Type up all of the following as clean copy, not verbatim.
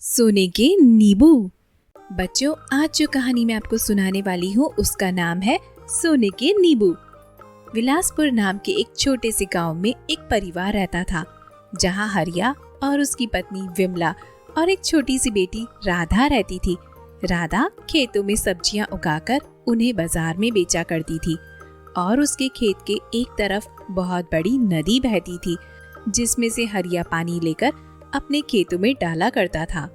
सोने के नींबू। बच्चों, आज जो कहानी मैं आपको सुनाने वाली हूँ उसका नाम है सोने के नींबू। विलासपुर नाम के एक छोटे से गांव में एक परिवार रहता था, जहाँ हरिया और उसकी पत्नी विमला और एक छोटी सी बेटी राधा रहती थी। राधा खेतों में सब्जियां उगाकर उन्हें बाजार में बेचा करती थी और उसके खेत के एक तरफ बहुत बड़ी नदी बहती थी, जिसमें से हरिया पानी लेकर अपने खेतों में डाला करता था।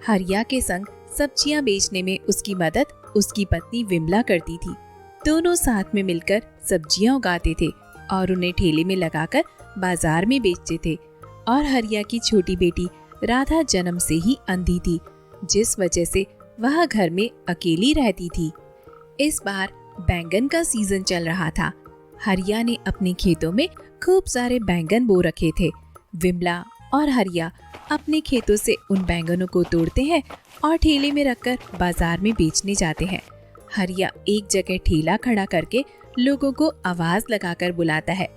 हरिया के संग सब्जियां बेचने में उसकी मदद उसकी पत्नी विमला करती थी। दोनों साथ में मिलकर सब्जियां उगाते थे और उन्हें ठेले में लगाकर बाजार में बेचते थे। और हरिया की छोटी बेटी राधा जन्म से ही अंधी थी, जिस वजह से वह घर में अकेली रहती थी। इस बार बैंगन का सीजन चल रहा था। हरिया ने अपने खेतों में खूब सारे बैंगन बो रखे थे। विमला और हरिया अपने खेतों से उन बैंगनों को तोड़ते हैं और ठेले में रखकर बाजार में बेचने जाते हैं। हरिया एक जगह ठेला खड़ा करके लोगों को आवाज लगाकर बुलाता है,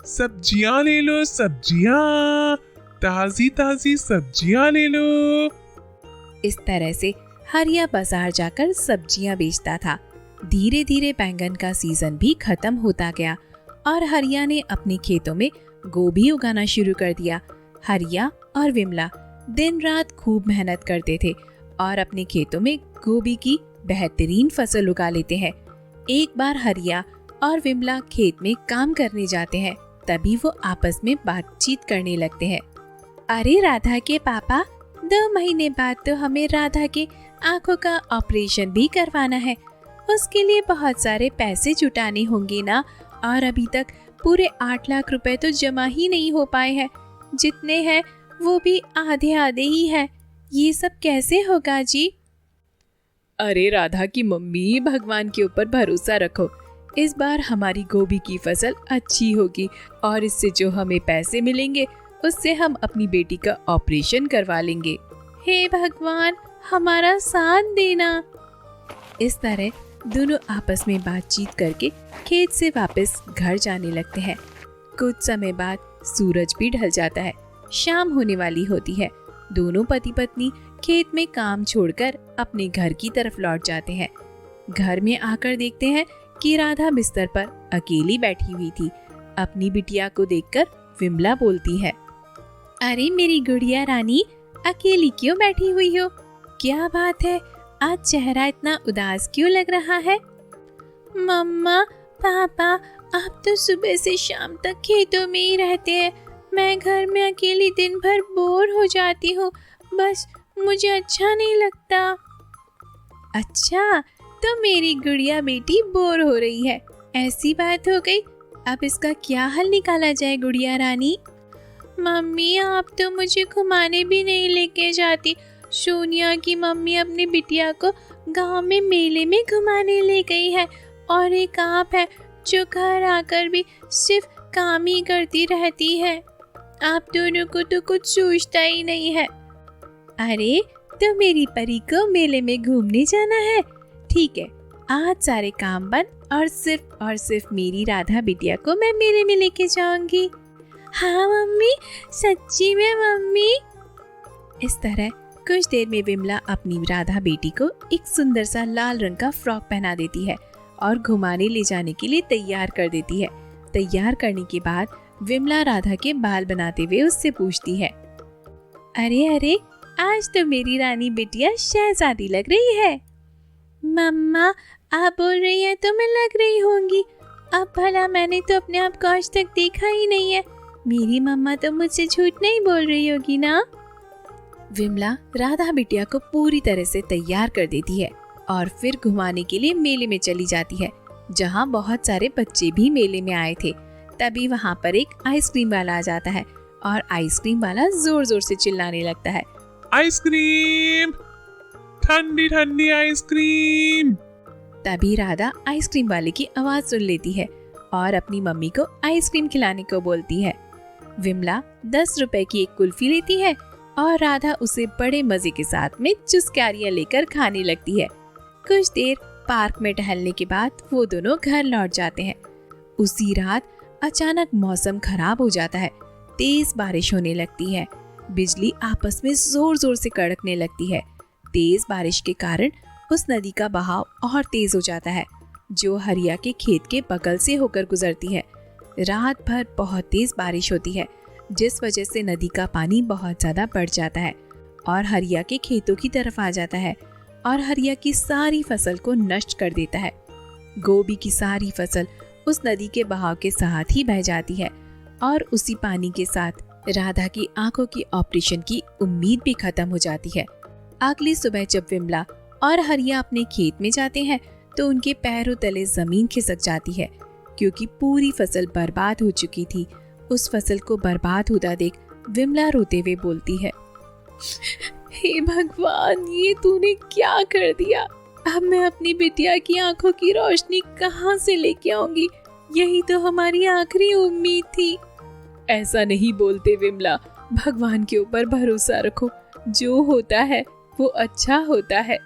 सब्जियां ले लो, सब्जियां, ताजी ताजी सब्जियां ले लो। इस तरह से हरिया बाजार जाकर सब्जियां बेचता था। धीरे धीरे बैंगन का सीजन भी खत्म होता गया और हरिया ने अपने खेतों में गोभी उगाना शुरू कर दिया। हरिया और विमला दिन रात खूब मेहनत करते थे और अपने खेतों में गोभी की बेहतरीन फसल उगा लेते हैं। एक बार हरिया और विमला खेत में काम करने जाते हैं, तभी वो आपस में बातचीत करने लगते हैं। अरे राधा के पापा, 2 महीने बाद तो हमें राधा के आंखों का ऑपरेशन भी करवाना है। उसके लिए बहुत सारे पैसे जुटाने होंगे ना, और अभी तक पूरे 8 लाख रुपए तो जमा ही नहीं हो पाए हैं। जितने हैं वो भी आधे आधे ही हैं। ये सब कैसे होगा जी? अरे राधा की मम्मी, भगवान के ऊपर भरोसा रखो। इस बार हमारी गोभी की फसल अच्छी होगी और इससे जो हमें पैसे मिलेंगे उससे हम अपनी बेटी का ऑपरेशन करवा लेंगे। हे भगवान, हमारा साथ देना। इस तरह दोनों आपस में बातचीत करके खेत से वापस घर जाने लगते हैं। कुछ समय बाद सूरज भी ढल जाता है। शाम होने वाली होती है। दोनों पति पत्नी खेत में काम छोड़कर अपने घर की तरफ लौट जाते हैं। घर में आकर देखते हैं कि राधा बिस्तर पर अकेली बैठी हुई थी। अपनी बिटिया को देखकर विमला बोलती है, अरे मेरी गुड़िया रानी, अकेली क्यों बैठी हुई हो? क्या बात है, आज चेहरा इतना उदास क्यों लग रहा है? मम्मा, पापा, आप तो सुबह से शाम तक खेतों में ही रहते हैं। मैं घर में अकेली दिन भर बोर हो जाती हूँ। बस मुझे अच्छा नहीं लगता। अच्छा, तो मेरी गुड़िया बेटी बोर हो रही है, ऐसी बात हो गई। अब इसका क्या हल निकाला जाए गुड़िया रानी? मम्मी, आप तो मुझे घुमाने भी नहीं लेके जाती। सोनिया की मम्मी अपनी बिटिया को गांव में मेले में घुमाने ले गई है, और एक आप है जो घर आकर भी सिर्फ काम ही करती रहती है। आप दोनों को तो कुछ सोचता ही नहीं है। अरे, तो मेरी परी को मेले में घूमने जाना है? ठीक है, आज सारे काम बंद और सिर्फ मेरी राधा बिटिया को मैं मेले में लेके जाऊंगी। हाँ मम्मी, सच्ची में मम्मी। इस तरह कुछ देर में विमला अपनी राधा बेटी को एक सुंदर सा लाल रंग का फ्रॉक पहना देती है और घुमाने ले जाने के लिए तैयार कर देती है। तैयार करने के बाद विमला राधा के बाल बनाते हुए उससे पूछती है, अरे अरे, आज तो मेरी रानी बिटिया शहजादी लग रही है। मम्मा, आप बोल रही हैं तो मैं लग रही होंगी। अब भला मैंने तो अपने आप को आज तक देखा ही नहीं है। मेरी मम्मा तो मुझसे झूठ नहीं बोल रही होगी ना? विमला राधा बिटिया को पूरी तरह से तैयार कर देती है और फिर घुमाने के लिए मेले में चली जाती है, जहाँ बहुत सारे बच्चे भी मेले में आए थे। तभी वहाँ पर एक आइसक्रीम वाला आ जाता है और आइसक्रीम वाला जोर जोर से चिल्लाने लगता है, आइसक्रीम, ठंडी ठंडी आइसक्रीम। तभी राधा आइसक्रीम वाले की आवाज सुन लेती है और अपनी मम्मी को आइसक्रीम खिलाने को बोलती है। विमला 10 रुपए की एक कुल्फी लेती है और राधा उसे बड़े मजे के साथ में चुस्क्यारियां लेकर खाने लगती है। कुछ देर पार्क में टहलने के बाद वो दोनों घर लौट जाते हैं। उसी रात अचानक मौसम खराब हो जाता है। तेज बारिश होने लगती है। बिजली आपस में जोर जोर से कड़कने लगती है। तेज बारिश के कारण उस नदी का बहाव और तेज हो जाता है, जो हरिया के खेत के बगल से होकर गुजरती है। रात भर बहुत तेज बारिश होती है, जिस वजह से नदी का पानी बहुत ज्यादा बढ़ जाता है और हरिया के खेतों की तरफ आ जाता है और हरिया की सारी फसल को नष्ट कर देता है। गोभी की सारी फसल उस नदी के बहाव के साथ ही बह जाती है और उसी पानी के साथ राधा की आंखों की ऑपरेशन की उम्मीद भी खत्म हो जाती है। अगली सुबह जब विमला और हरिया अपने खेत में जाते हैं तो उनके पैरों तले जमीन खिसक जाती है, क्योंकि पूरी फसल बर्बाद हो चुकी थी। उस फसल को बर्बाद होता देख विमला रोते हुए बोलती है, हे भगवान, ये तूने क्या कर दिया। अब मैं अपनी बिटिया की आंखों की रोशनी कहाँ से लेके आऊंगी? यही तो हमारी आखिरी उम्मीद थी। ऐसा नहीं बोलते विमला, भगवान के ऊपर भरोसा रखो। जो होता है वो अच्छा होता है।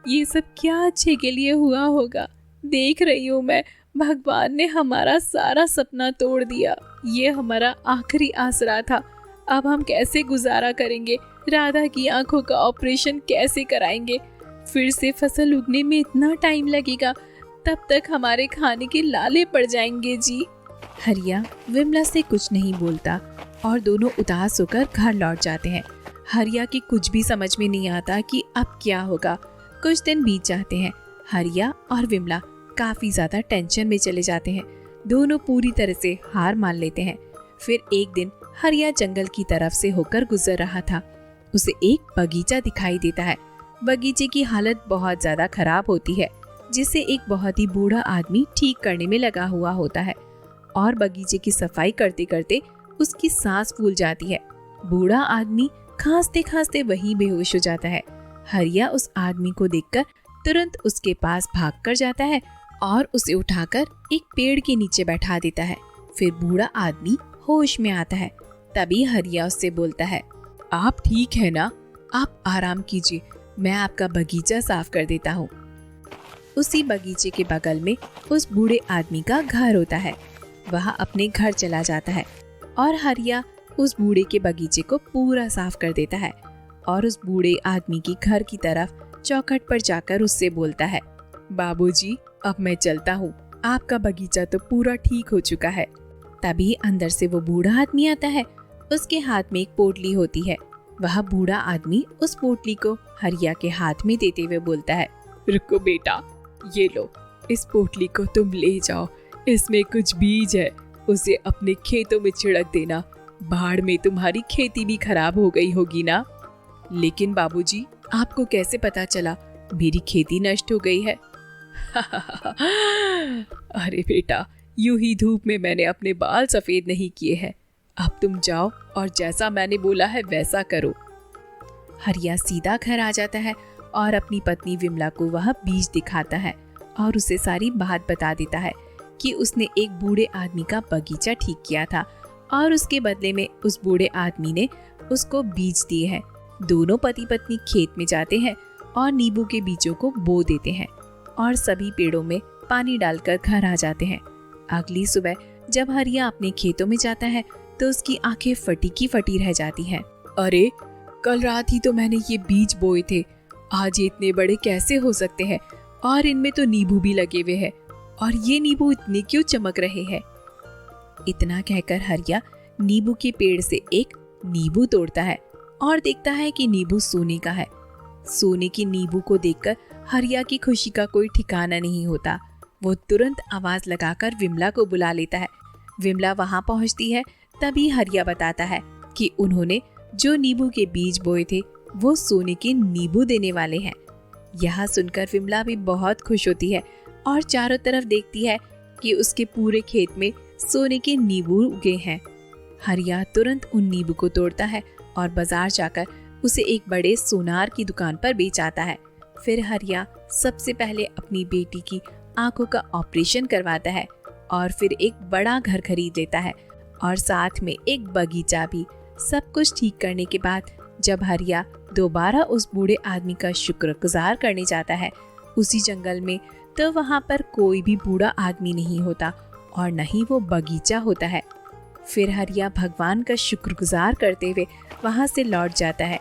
ये सब क्या अच्छे के लिए हुआ होगा। देख रही हूँ मैं, भगवान ने हमारा सारा सपना तोड़ दिया। ये हमारा आखिरी आसरा था। अब हम कैसे गुजारा करेंगे? राधा की आंखों का ऑपरेशन कैसे कराएंगे? फिर से फसल उगने में इतना टाइम लगेगा, तब तक हमारे खाने के लाले पड़ जाएंगे जी। हरिया विमला से कुछ नहीं बोलता और दोनों उदास होकर घर लौट जाते हैं। हरिया की कुछ भी समझ में नहीं आता कि अब क्या होगा। कुछ दिन बीत जाते हैं। हरिया और विमला काफी ज्यादा टेंशन में चले जाते हैं। दोनों पूरी तरह से हार मान लेते हैं। फिर एक दिन हरिया जंगल की तरफ से होकर गुजर रहा था। उसे एक बगीचा दिखाई देता है। बगीचे की हालत बहुत ज्यादा खराब होती है, जिसे एक बहुत ही बूढ़ा आदमी ठीक करने में लगा हुआ होता है और बगीचे की सफाई करते करते उसकी सांस फूल जाती है। बूढ़ा आदमी खांसते खांसते वहीं बेहोश हो जाता है। हरिया उस आदमी को देखकर तुरंत उसके पास भागकर जाता है और उसे उठाकर एक पेड़ के नीचे बैठा देता है। फिर बूढ़ा आदमी होश में आता है। तभी हरिया उससे बोलता है, आप ठीक है ना? आप आराम कीजिए, मैं आपका बगीचा साफ कर देता हूँ। उसी बगीचे के बगल में उस बूढ़े आदमी का घर होता है। वह अपने घर चला जाता है और हरिया उस बूढ़े के बगीचे को पूरा साफ कर देता है और उस बूढ़े आदमी की घर की तरफ चौखट पर जाकर उससे बोलता है, बाबूजी, अब मैं चलता हूँ। आपका बगीचा तो पूरा ठीक हो चुका है। तभी अंदर से वो बूढ़ा आदमी आता है। उसके हाथ में एक पोटली होती है। वह बूढ़ा आदमी उस पोटली को हरिया के हाथ में देते हुए बोलता है, रुको बेटा, ये लो, इस पोटली को तुम ले जाओ। इसमें कुछ बीज है, उसे अपने खेतों में छिड़क देना। बाढ़ में तुम्हारी खेती भी खराब हो गई होगी ना? लेकिन बाबूजी, आपको कैसे पता चला मेरी खेती नष्ट हो गई है? अरे बेटा, यूं ही धूप में मैंने अपने बाल सफेद नहीं किए हैं। अब तुम जाओ और जैसा मैंने बोला है वैसा करो। हरिया सीधा घर आ जाता है और अपनी पत्नी विमला को वह बीज दिखाता है और उसे सारी बात बता देता है कि उसने एक बूढ़े आदमी का बगीचा ठीक किया था और उसके बदले में उस बूढ़े आदमी ने उसको बीज दिए हैं। दोनों पति पत्नी खेत में जाते हैं और नींबू के बीजों को बो देते हैं और सभी पेड़ों में पानी डालकर घर आ जाते हैं। अगली सुबह जब हरिया अपने खेतों में जाता है तो उसकी आंखें फटी की फटी रह जाती हैं। अरे, कल रात ही तो मैंने ये बीज बोए थे, आज ये इतने बड़े कैसे हो सकते हैं? और इनमें तो नींबू भी लगे हुए हैं, और ये नींबू इतने क्यों चमक रहे हैं? इतना कहकर हरिया नींबू के पेड़ से एक नींबू तोड़ता है और देखता है कि नींबू सोने का है। सोने की नींबू को देखकर हरिया की खुशी का कोई ठिकाना नहीं होता। वो तुरंत आवाज लगाकर विमला को बुला लेता है। विमला वहां पहुंचती है। तभी हरिया बताता है कि उन्होंने जो नींबू के बीज बोए थे वो सोने के नींबू देने वाले हैं। यह सुनकर विमला भी बहुत खुश होती है और चारों तरफ देखती है कि उसके पूरे खेत में सोने के नींबू उगे हैं। हरिया तुरंत उन नींबू को तोड़ता है और बाजार जाकर उसे एक बड़े सोनार की दुकान पर बेच आता है। फिर हरिया सबसे पहले अपनी बेटी की आंखों का ऑपरेशन करवाता है और फिर एक बड़ा घर खरीद लेता है और साथ में एक बगीचा भी। सब कुछ ठीक करने के बाद जब हरिया दोबारा उस बूढ़े आदमी का शुक्रगुजार करने जाता है उसी जंगल में, तो वहाँ पर कोई भी बूढ़ा आदमी नहीं होता और न ही वो बगीचा होता है। फिर हरिया भगवान का शुक्रगुजार करते हुए वहाँ से लौट जाता है